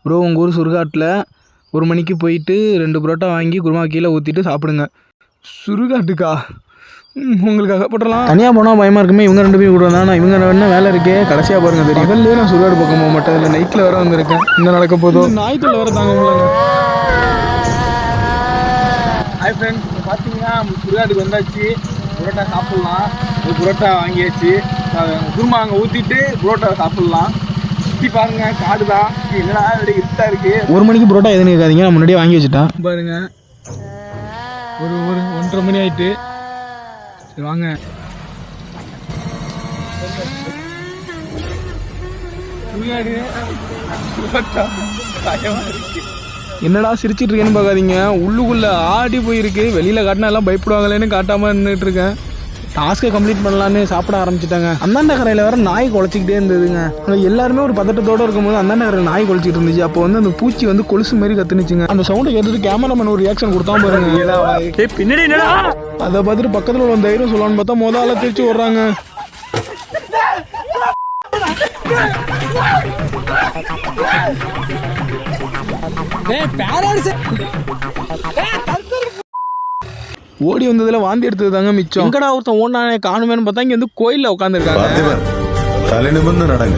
Bro உங்கள் ஊர் சுடுகாட்டில் 1 மணிக்கு போயிட்டு 2 புரோட்டா வாங்கி குருமா கீழே ஊற்றிட்டு சாப்பிடுங்க. சுடுகாட்டுக்கா? உங்களுக்காக போட்டுடலாம். தனியாக போனால் பயமாக இருக்குமே, இவங்க 2 பேரும் கூட வந்தால் இவங்க என்ன வேலை இருக்கே, கடைசியாக பாருங்கள் தெரியும். பகல்லே நான் சுடுகாடு பக்கம் போக மாட்டேன், இல்லை நைட்டில் வேறு வந்திருக்கேன். என்ன நடக்க போதும், நாய்க்குள்ள வேறு தாங்க முடியலங்க. ஹாய் ஃப்ரெண்ட்ஸ், இப்போ பார்த்தீங்கன்னா சுடுகாட்டுக்கு வந்தாச்சு. புரோட்டா சாப்பிட்லாம். ஒரு புரோட்டா வாங்கியாச்சு. குருமா அங்கே ஊற்றிட்டு புரோட்டா சாப்பிட்லாம். சுற்றி பாருங்க, காடுதான். என்னடா அப்படியே இருட்டாக இருக்குது. 1 மணிக்கு புரோட்டா எதுன்னு இருக்காதிங்க, நான் முன்னாடியே வாங்கி வச்சுட்டேன். பாருங்க, ஒரு 1:30 மணி ஆகிட்டு. சரி வாங்க. என்னடா சிரிச்சிட்டு இருக்கேன்னு பார்க்காதீங்க, உள்ளுக்குள்ளே ஆடி போயிருக்கு. வெளியில் காட்டினா எல்லாம் பயப்படுவாங்களேன்னு காட்டாமல் நின்றுட்டு இருக்கேன். டாஸ்க்கை கம்ப்ளீட் பண்ணலான்னு சாப்பிட ஆரம்பிச்சிட்டாங்க. அந்தாண்ட கரையில் வேறு நாய் குலைச்சிக்கிட்டே இருந்ததுங்க. எல்லாருமே ஒரு பதட்டத்தோடு இருக்கும்போது அந்தாண்ட கரையில் நாய் குலைச்சிட்டு இருந்துச்சு. அப்போ வந்து அந்த பூச்சி வந்து கொலுசு மாதிரி கத்துனுச்சுங்க. அந்த சவுண்டை கேட்டுட்டு கேமராமேன் ஒரு ரியாக்ஷன் கொடுத்தா பாருங்க. பின்னாடி அதை பார்த்துட்டு பக்கத்தில் உள்ள தைரியம் சொல்லலான்னு பார்த்தா முதல்ல திருச்சி விடுறாங்க. ஓடி வந்ததுல வாந்தி எடுத்தது தாங்க மிச்சம். எங்கடா ஒருத்தன் ஓடானே காணுமேன்னு பார்த்தா இங்க வந்து கோயில்ல உட்காந்துருக்காங்க. தலை நிமிர்ந்து நடங்க.